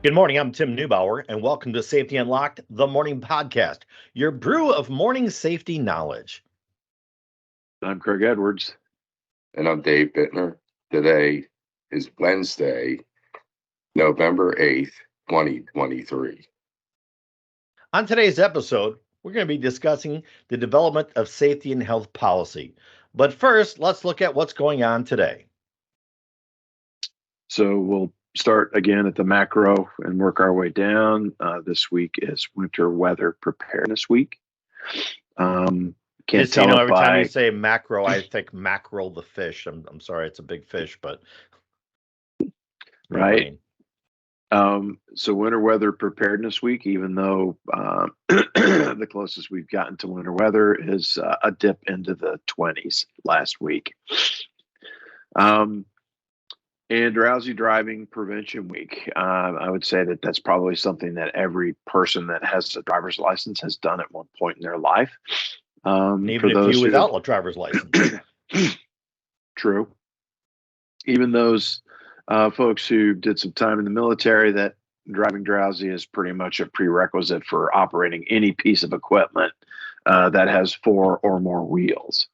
Good morning. I'm Tim Neubauer, and welcome to Safety Unlocked, the morning podcast, your brew of morning safety knowledge. I'm Craig Edwards. And I'm Dave Bittner. Today is Wednesday, November 8th, 2023. On today's episode, we're going to be discussing the development of safety and health policy. But first, let's look at what's going on today. So we'll start again at the macro and work our way down. This week is Winter Weather Preparedness Week. Can't tell every time you say macro, I think mackerel the fish. I'm sorry, it's a big fish, but right. So Winter Weather Preparedness Week, even though the closest we've gotten to winter weather is a dip into the 20s last week. And Drowsy Driving Prevention Week. I would say that that's probably something that every person that has a driver's license has done at one point in their life. Even if you without a driver's license. True. Even those folks who did some time in the military, that driving drowsy is pretty much a prerequisite for operating any piece of equipment that has 4 or more wheels.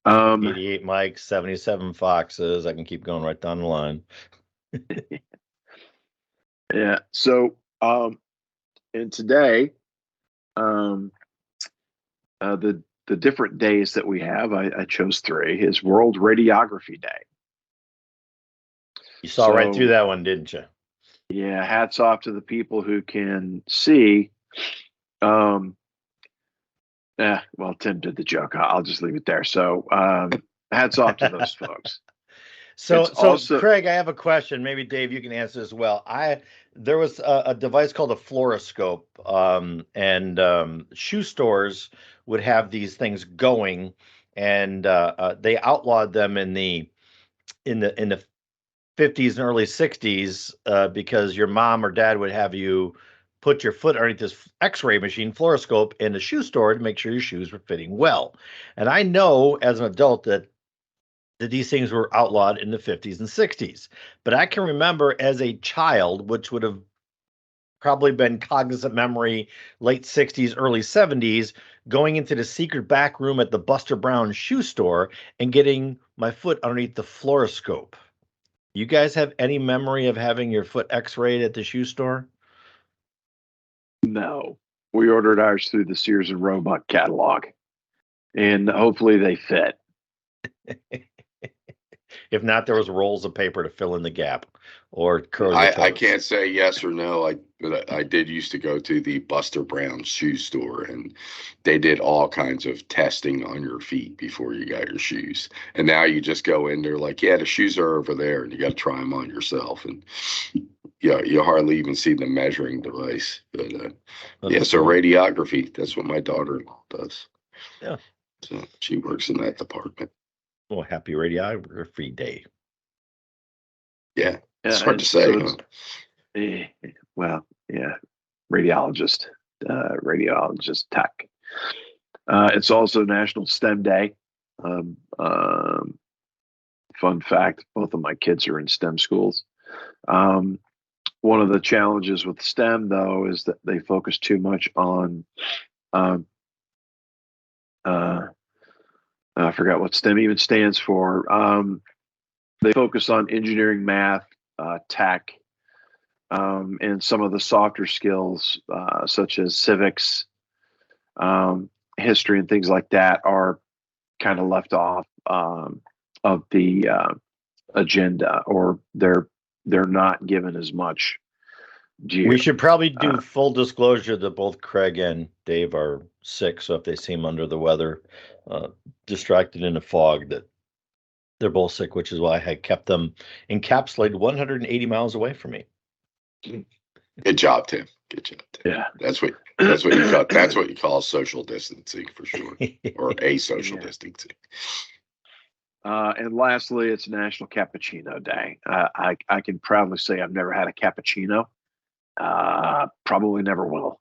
88 mics, 77 Foxes. I can keep going right down the line. Yeah. So, and today, the different days that we have, I chose 3, is World Radiography Day. You saw right through that one, didn't you? Yeah. Hats off to the people who can see. Well, Tim did the joke. I'll just leave it there. So, hats off to those folks. So Craig, I have a question. Maybe Dave, you can answer as well. There was a device called a fluoroscope, and shoe stores would have these things going, and they outlawed them in the 50s and early 60s because your mom or dad would have you put your foot underneath this X-ray machine, fluoroscope, in the shoe store to make sure your shoes were fitting well. And I know as an adult that these things were outlawed in the 50s and 60s. But I can remember as a child, which would have probably been cognizant memory, late 60s, early 70s, going into the secret back room at the Buster Brown shoe store and getting my foot underneath the fluoroscope. You guys have any memory of having your foot X-rayed at the shoe store? No, we ordered ours through the Sears and Roebuck catalog, and hopefully they fit. If not, there was rolls of paper to fill in the gap, or curl. I can't say yes or no. But I did used to go to the Buster Brown shoe store, and they did all kinds of testing on your feet before you got your shoes. And now you just go in there like, yeah, the shoes are over there, and you got to try them on yourself. And yeah, you hardly even see the measuring device. But so radiography, that's what my daughter-in-law does. Yeah. So she works in that department. Well, happy radiography day. Yeah, it's hard to say. So well, yeah, radiologist tech. It's also National STEM Day. Fun fact, both of my kids are in STEM schools. One of the challenges with STEM, though, is that they focus too much on I forgot what STEM even stands for. They focus on engineering, math, tech, and some of the softer skills, such as civics, history, and things like that, are kind of left off of the agenda, or they're not given as much. We should probably do full disclosure that both Craig and Dave are sick, so if they seem under the weather, distracted in a fog, that they're both sick, which is why I had kept them encapsulated 180 miles away from me. Good job, Tim. Good job, Tim. Yeah, that's what you call social distancing for sure, or asocial distancing. And lastly, it's National Cappuccino Day. I can proudly say I've never had a cappuccino. Probably never will.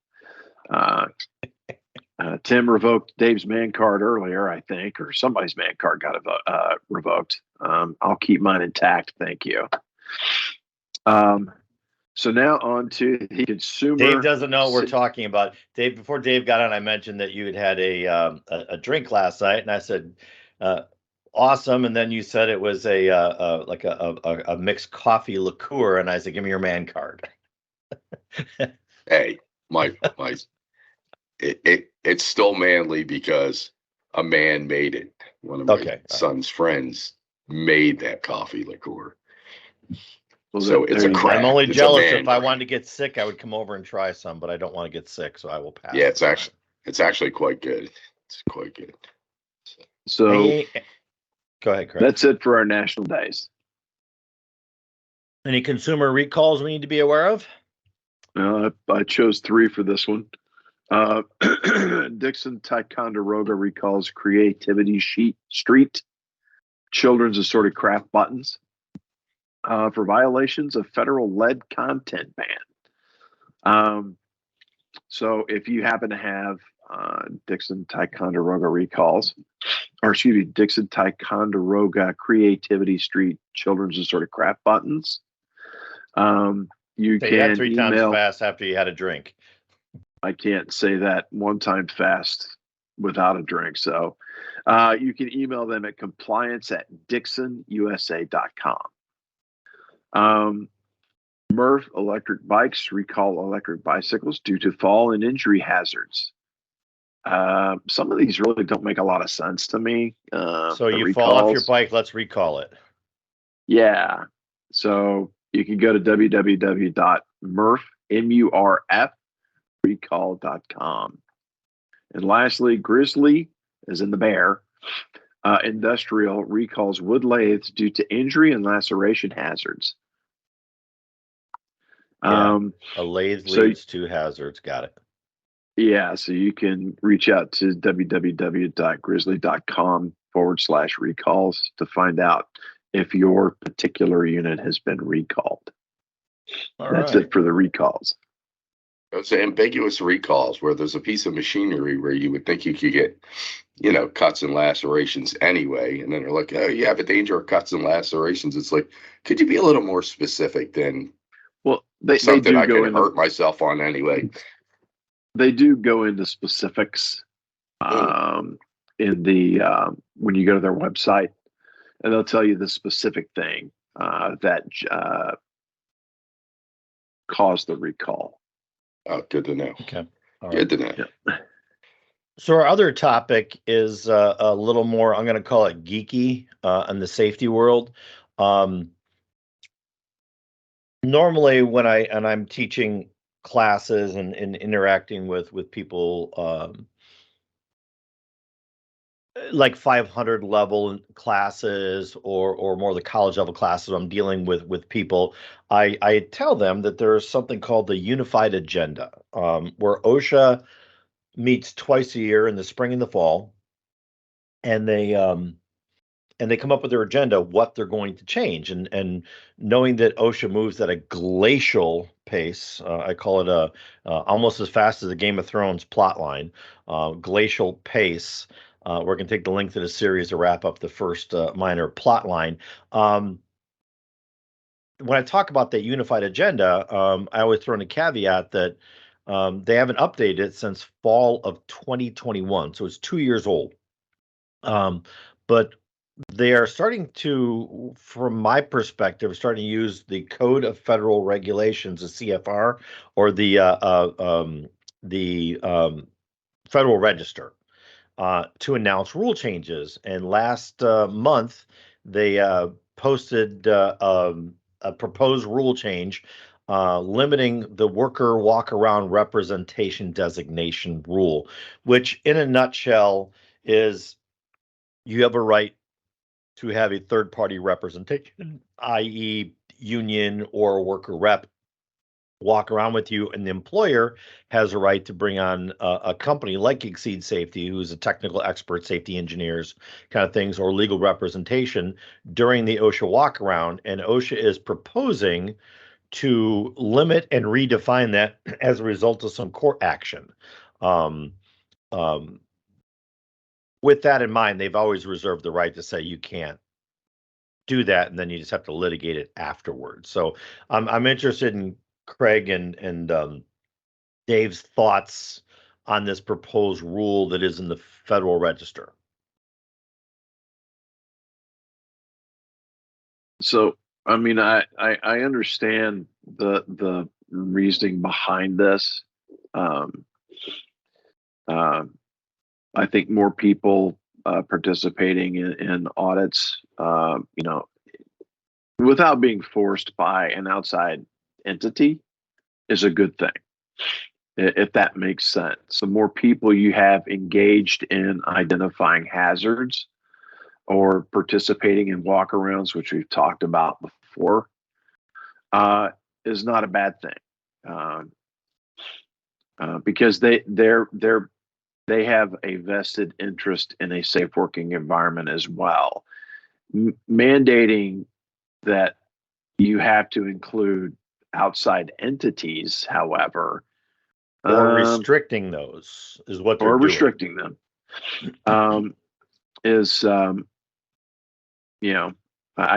Tim revoked Dave's man card earlier, I think, or somebody's man card got revoked. I'll keep mine intact. Thank you. So now on to the consumer. Dave doesn't know what we're talking about. Dave, before Dave got on, I mentioned that you had a drink last night, and I said, awesome. And then you said it was a mixed coffee liqueur, and I said, give me your man card. Hey, it's still manly because a man made it. One of my son's friends made that coffee liqueur. Well, so it's a craft. I'm only it's jealous. If I wanted to get sick, I would come over and try some, but I don't want to get sick, so I will pass. Yeah, it's actually quite good. It's quite good. So go ahead, Craig. That's it for our national days. Any consumer recalls we need to be aware of? I chose 3 for this one. Dixon Ticonderoga recalls Creativity Street children's assorted craft buttons for violations of federal lead content ban. So if you happen to have Dixon Ticonderoga recalls, or excuse me, Dixon Ticonderoga Creativity Street children's assorted craft buttons, you say can that 3 email, times fast after you had a drink. I can't say that 1 time fast without a drink. So you can email them at compliance@dixonusa.com. Murph Electric Bikes recall electric bicycles due to fall and injury hazards. Some of these really don't make a lot of sense to me. So you fall off your bike, let's recall it. Yeah. So you can go to www.murphrecall.com. And lastly, Grizzly, as in the bear, Industrial recalls wood lathes due to injury and laceration hazards. A lathe leads to hazards. Got it. Yeah, so you can reach out to www.grizzly.com/recalls to find out if your particular unit has been recalled. That's it for the recalls. Those ambiguous recalls where there's a piece of machinery where you would think you could get, cuts and lacerations anyway. And then they're like, oh, you have a danger of cuts and lacerations. It's like, could you be a little more specific than something I could hurt myself on anyway? They do go into specifics in the when you go to their website, and they'll tell you the specific thing that caused the recall. Oh, good to know. Okay. Good to know. Yeah. So our other topic is a little more, I'm going to call it geeky in the safety world. Normally when I'm teaching classes and interacting with people like 500 level classes or more the college level classes, I'm dealing with people, I tell them that there's something called the unified agenda, where OSHA meets twice a year in the spring and the fall, and they come up with their agenda, what they're going to change, and knowing that OSHA moves at a glacial pace, I call it almost as fast as the Game of Thrones plot line, glacial pace. We're going to take the length of the series to wrap up the first minor plot line. When I talk about that unified agenda, I always throw in a caveat that they haven't updated it since fall of 2021, so it's 2 years old. But they are starting to, from my perspective, starting to use the Code of Federal Regulations, the CFR, or the Federal Register, to announce rule changes. And last month, they posted a proposed rule change limiting the worker walk-around representation designation rule, which in a nutshell is you have a right to have a third-party representation, i.e. union or a worker rep, walk around with you, and the employer has a right to bring on a company like Exceed Safety, who's a technical expert, safety engineers kind of things, or legal representation during the OSHA walk around. And OSHA is proposing to limit and redefine that as a result of some court action. With that in mind, they've always reserved the right to say you can't do that, and then you just have to litigate it afterwards. So I'm interested in Craig and Dave's thoughts on this proposed rule that is in the Federal Register. So, I mean, I understand the reasoning behind this. Um, I think more people participating in audits, without being forced by an outside entity, is a good thing. If that makes sense. The more people you have engaged in identifying hazards or participating in walkarounds, which we've talked about before, is not a bad thing, because they have a vested interest in a safe working environment as well. Mandating that you have to include outside entities, however, or restricting those is what they're or doing. restricting them, is I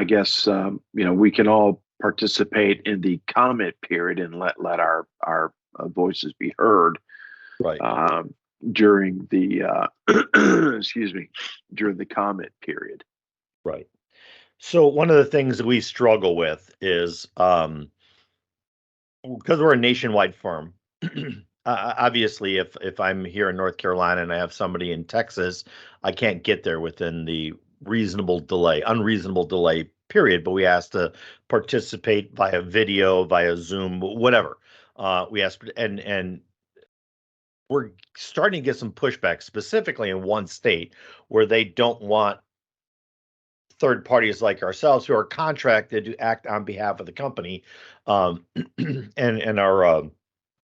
guess we can all participate in the comment period and let our voices be heard, Right. During the excuse me, during the comment period. Right. So one of the things that we struggle with is because we're a nationwide firm. Obviously, if I'm here in North Carolina and I have somebody in Texas, I can't get there within the unreasonable delay period. But we ask to participate via video, via Zoom, whatever. We ask, and we're starting to get some pushback, specifically in one state where they don't want third parties like ourselves who are contracted to act on behalf of the company, and our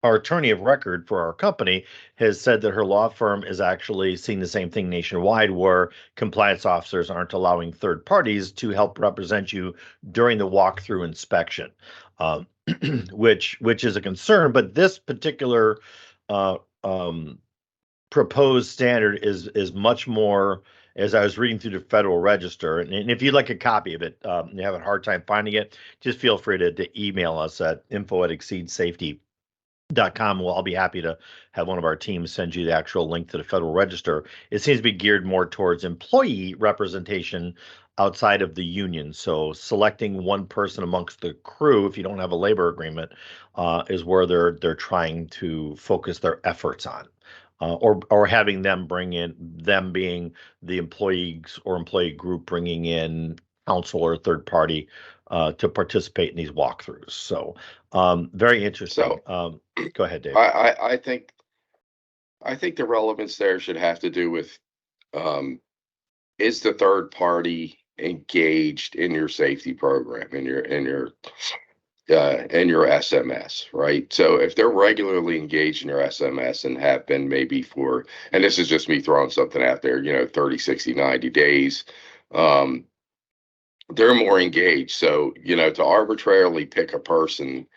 attorney of record for our company has said that her law firm is actually seeing the same thing nationwide, where compliance officers aren't allowing third parties to help represent you during the walkthrough inspection, which is a concern. But this particular uh, proposed standard is much more. As I was reading through the Federal Register, and if you'd like a copy of it, you have a hard time finding it, just feel free to email us at info@exceedsafety.com. Well, I'll be happy to have one of our teams send you the actual link to the Federal Register. It seems to be geared more towards employee representation outside of the union. So selecting one person amongst the crew, if you don't have a labor agreement, is where they're trying to focus their efforts on. Or having them being the employees or employee group bringing in counsel or third party to participate in these walkthroughs. So very interesting. So Go ahead, Dave. I think the relevance there should have to do with, is the third party engaged in your safety program, in your SMS, right? So if they're regularly engaged in your SMS and have been maybe for, and this is just me throwing something out there, 30, 60, 90 days, they're more engaged. So, to arbitrarily pick a person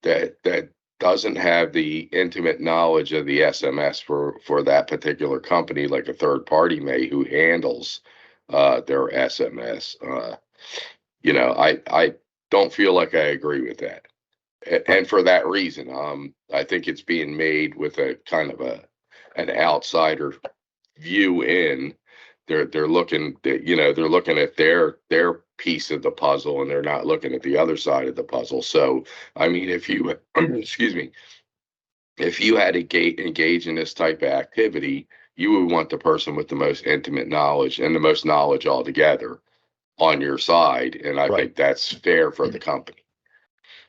that doesn't have the intimate knowledge of the SMS for that particular company, like a third party may, who handles their SMS, I don't feel like I agree with that. And for that reason, I think it's being made with a kind of an outsider view in. They're looking at their piece of the puzzle, and they're not looking at the other side of the puzzle. So, I mean, if you excuse me, if you had to engage in this type of activity, you would want the person with the most intimate knowledge and the most knowledge altogether on your side, and I think that's fair for the company.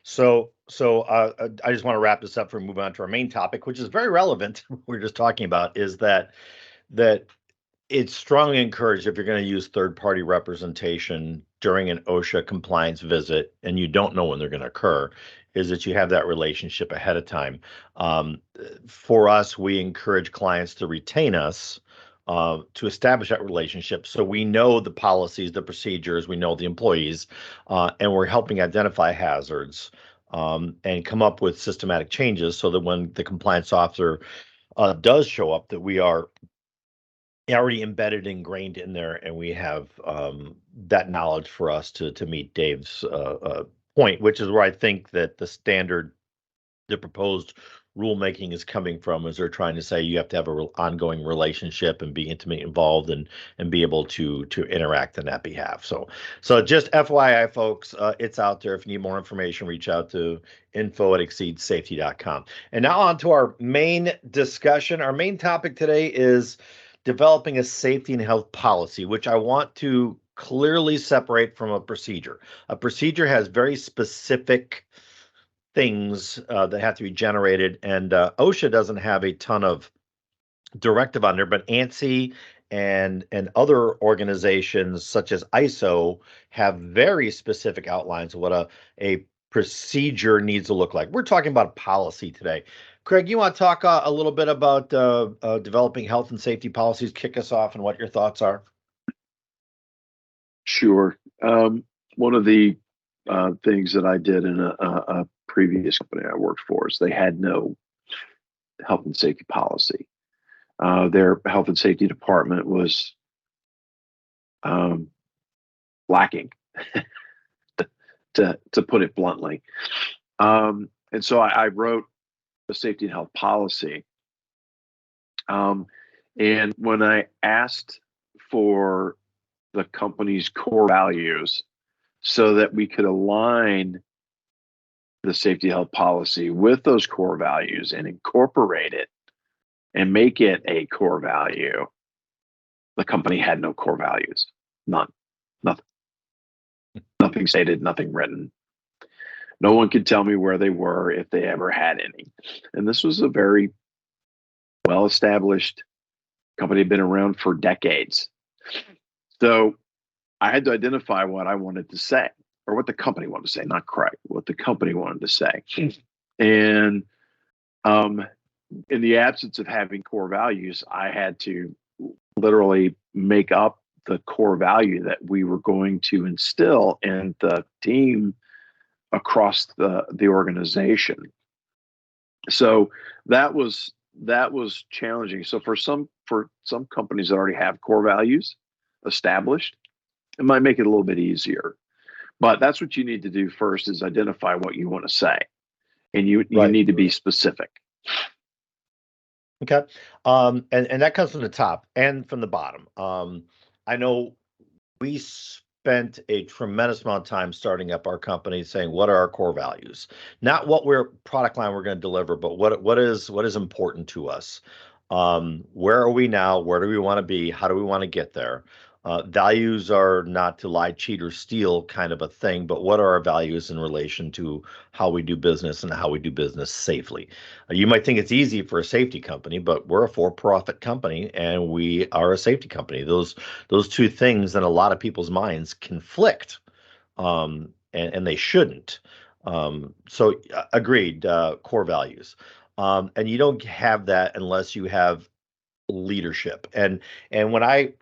So I just want to wrap this up for moving on to our main topic, which is very relevant. We're just talking about is that it's strongly encouraged, if you're going to use third-party representation during an OSHA compliance visit and you don't know when they're going to occur, is that you have that relationship ahead of time. For us, we encourage clients to retain us to establish that relationship, so we know the policies, the procedures, we know the employees, and we're helping identify hazards and come up with systematic changes so that when the compliance officer does show up, that we are already embedded, ingrained in there, and we have that knowledge for us to meet Dave's point, which is where I think that the standard the proposed rulemaking is coming from, is they're trying to say you have to have a ongoing relationship and be intimately involved and be able to interact on that behalf. So just FYI, folks, it's out there. If you need more information, reach out to info@exceedsafety.com. And now on to our main discussion. Our main topic today is developing a safety and health policy, which I want to clearly separate from a procedure. A procedure has very specific things that have to be generated, and OSHA doesn't have a ton of directive on there, but ANSI and other organizations such as ISO have very specific outlines of what a procedure needs to look like. We're talking about a policy today. Craig, you want to talk a little bit about developing health and safety policies? Kick us off and what your thoughts are. Sure. One of the things that I did in a previous company I worked for is they had no health and safety policy. Their health and safety department was lacking, to put it bluntly. And so I wrote a safety and health policy. And when I asked for the company's core values so that we could align the safety health policy with those core values and incorporate it and make it a core value, the company had no core values. None. Nothing stated, nothing written. No one could tell me where they were, if they ever had any. And this was a very well-established company, had been around for decades. So I had to identify what I wanted to say, or what the company wanted to say, not Craig, what the company wanted to say. And in the absence of having core values, I had to literally make up the core value that we were going to instill in the team across the organization. So that was challenging. So for some companies that already have core values established, it might make it a little bit easier. But that's what you need to do first, is identify what you want to say. And you need to be specific. Okay. And that comes from the top and from the bottom. I know we spent a tremendous amount of time starting up our company saying, what are our core values? Not what product line we're going to deliver, but what is important to us. Where are we now? Where do we want to be? How do we want to get there? Values are not to lie, cheat, or steal kind of a thing, but what are our values in relation to how we do business and how we do business safely? You might think it's easy for a safety company, but we're a for-profit company and we are a safety company. Those two things in a lot of people's minds conflict, and they shouldn't. So agreed, core values. And you don't have that unless you have leadership. And when I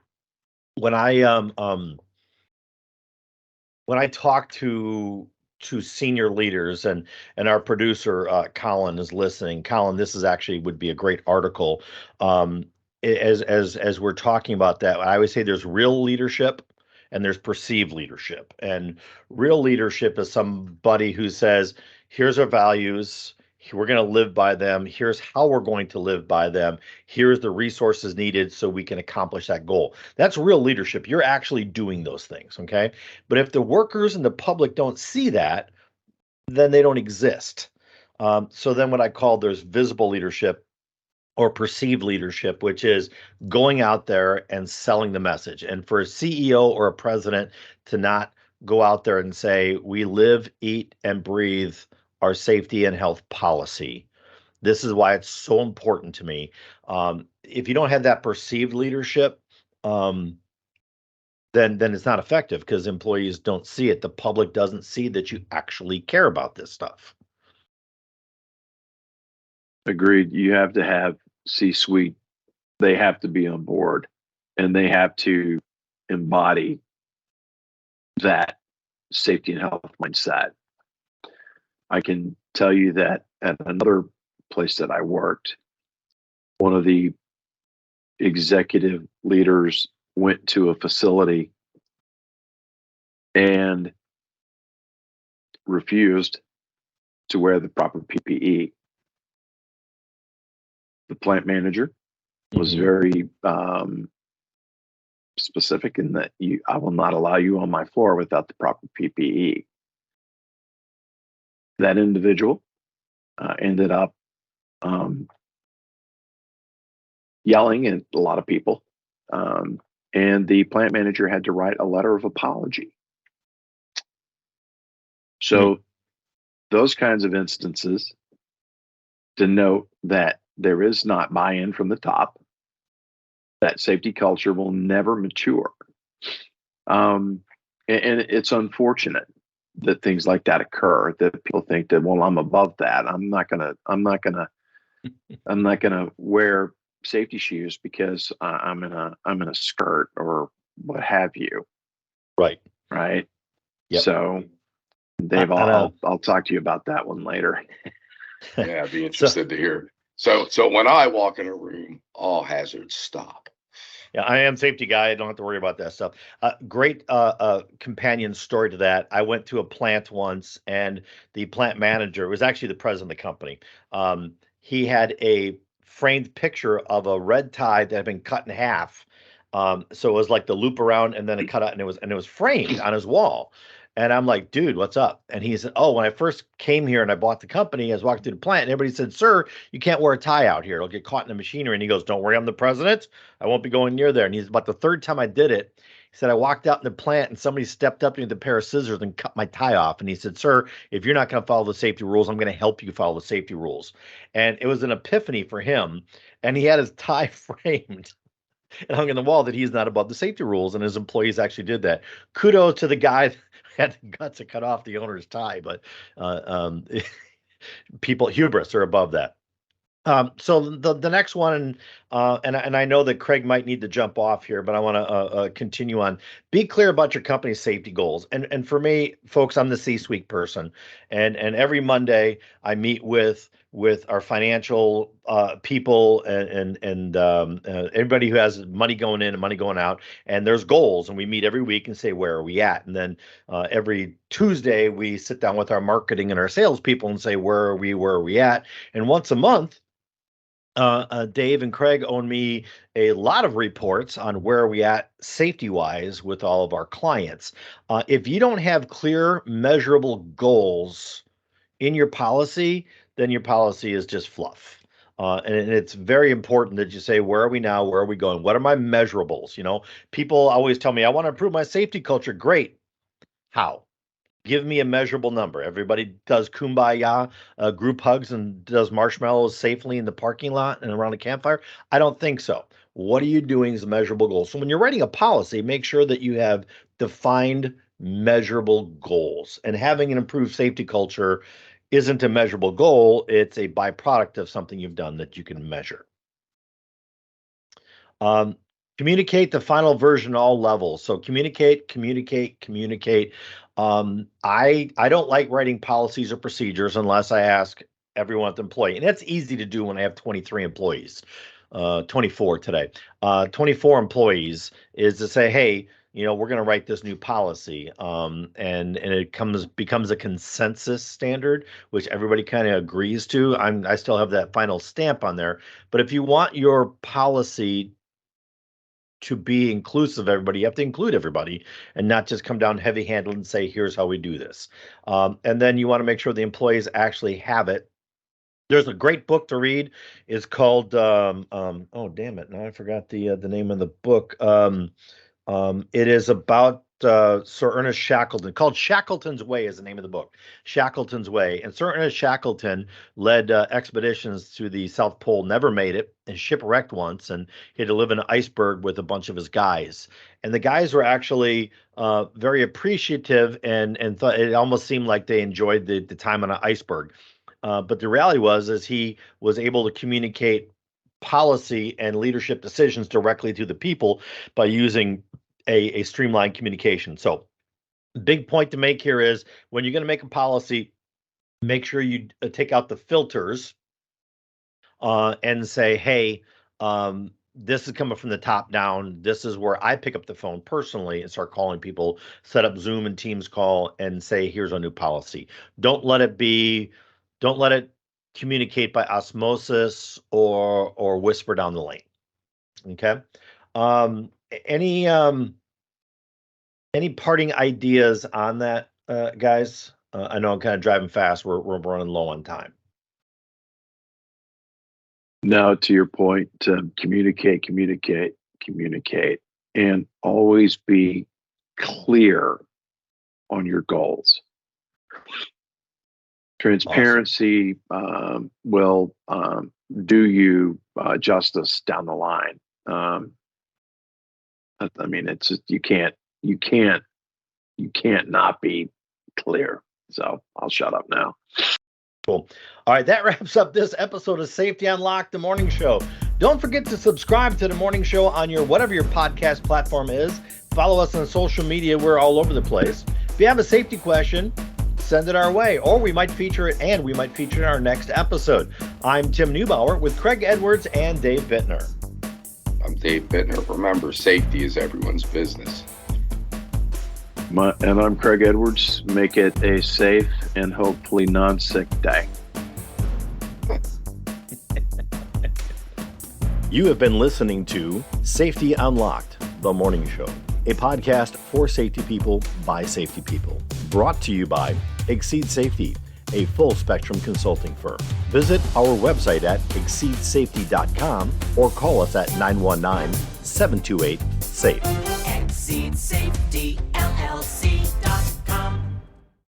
talk to senior leaders, and our producer Colin is listening. Colin, this is actually would be a great article. As we're talking about that, I always say there's real leadership and there's perceived leadership. And real leadership is somebody who says, here's our values, we're going to live by them, here's how we're going to live by them, here's the resources needed so we can accomplish that goal. That's real leadership. You're actually doing those things, okay? But if the workers and the public don't see that, then they don't exist. So then what I call there's visible leadership or perceived leadership, which is going out there and selling the message. And for a CEO or a president to not go out there and say, we live, eat, and breathe our safety and health policy. This is why it's so important to me. If you don't have that perceived leadership, then it's not effective because employees don't see it. The public doesn't see that you actually care about this stuff. Agreed. You have to have C-suite. They have to be on board, and they have to embody that safety and health mindset. I can tell you that at another place that I worked, one of the executive leaders went to a facility and refused to wear the proper PPE. The plant manager was very specific in that I will not allow you on my floor without the proper PPE. That individual ended up yelling at a lot of people, and the plant manager had to write a letter of apology. So those kinds of instances denote that there is not buy-in from the top, that safety culture will never mature. And it's unfortunate that things like that occur, that people think that, well, I'm above that. I'm not gonna wear safety shoes because I'm in a skirt or what have you. Right. Yep. So Dave, I'll talk to you about that one later. Yeah, I'd be interested to hear. So when I walk in a room, all hazards stop. Yeah, I am safety guy. I don't have to worry about that stuff. Great companion story to that. I went to a plant once, and the plant manager was actually the president of the company. He had a framed picture of a red tie that had been cut in half. So it was like the loop around and then it cut out, and it was framed on his wall. And I'm like, dude, what's up? And he said, oh, when I first came here and I bought the company, I was walking through the plant, and everybody said, sir, you can't wear a tie out here. It'll get caught in the machinery. And he goes, don't worry, I'm the president. I won't be going near there. And he's about the third time I did it. He said, I walked out in the plant and somebody stepped up to me with a pair of scissors and cut my tie off. And he said, sir, if you're not going to follow the safety rules, I'm going to help you follow the safety rules. And it was an epiphany for him. And he had his tie framed and hung in the wall that he's not above the safety rules. And his employees actually did that. Kudos to the guy that had the guts to cut off the owner's tie, but people, hubris, are above that. So the next one, and I know that Craig might need to jump off here, but I want to continue on. Be clear about your company's safety goals. And for me, folks, I'm the C-suite person, and every Monday I meet with our financial people and everybody who has money going in and money going out, and there's goals, and we meet every week and say, where are we at? And then every Tuesday we sit down with our marketing and our salespeople and say, where are we at? And once a month, Dave and Craig own me a lot of reports on where we at safety-wise with all of our clients. If you don't have clear, measurable goals in your policy, then your policy is just fluff. And it's very important that you say, where are we now? Where are we going? What are my measurables? People always tell me, I want to improve my safety culture. Great. How? Give me a measurable number. Everybody does kumbaya group hugs and does marshmallows safely in the parking lot and around a campfire. I don't think so. What are you doing as a measurable goal? So when you're writing a policy, make sure that you have defined measurable goals. And having an improved safety culture isn't a measurable goal. It's a byproduct of something you've done that you can measure. Communicate the final version at all levels. So communicate. I don't like writing policies or procedures unless I ask everyone at the employee. And that's easy to do when I have 23 employees, 24 today. 24 employees is to say, hey, we're going to write this new policy. And it becomes a consensus standard, which everybody kind of agrees to. I still have that final stamp on there. But if you want your policy to be inclusive of everybody, you have to include everybody and not just come down heavy-handed and say, here's how we do this. And then you want to make sure the employees actually have it. There's a great book to read. It's called, oh, damn it. Now I forgot the name of the book. It is about Sir Ernest Shackleton, called Shackleton's Way is the name of the book. Shackleton's Way. And Sir Ernest Shackleton led expeditions to the South Pole, never made it, and shipwrecked once, and he had to live in an iceberg with a bunch of his guys. And the guys were actually very appreciative and thought it almost seemed like they enjoyed the time on an iceberg. But the reality is he was able to communicate policy and leadership decisions directly to the people by using a streamlined communication. So big point to make here is when you're going to make a policy, make sure you take out the filters and say, hey, this is coming from the top down. This is where I pick up the phone personally and start calling people, set up Zoom and Teams call and say, here's our new policy. Don't let it be Don't let it communicate by osmosis or whisper down the lane. Okay. Any parting ideas on that, guys? I know I'm kind of driving fast. We're running low on time. No, to your point, communicate, and always be clear on your goals. Transparency will do you justice down the line. I mean, it's just, you can't not be clear. So I'll shut up now. Cool. All right, that wraps up this episode of Safety Unlocked, the morning show. Don't forget to subscribe to the morning show on whatever your podcast platform is. Follow us on social media. We're all over the place. If you have a safety question, send it our way, or we might feature it in our next episode. I'm Tim Neubauer with Craig Edwards and Dave Bittner. I'm Dave Bittner. Remember, safety is everyone's business. And I'm Craig Edwards. Make it a safe and hopefully non-sick day. You have been listening to Safety Unlocked, the morning show, a podcast for safety people by safety people. Brought to you by Exceed Safety, a full-spectrum consulting firm. Visit our website at exceedsafety.com or call us at 919-728-SAFE. Exceed Safety LLC.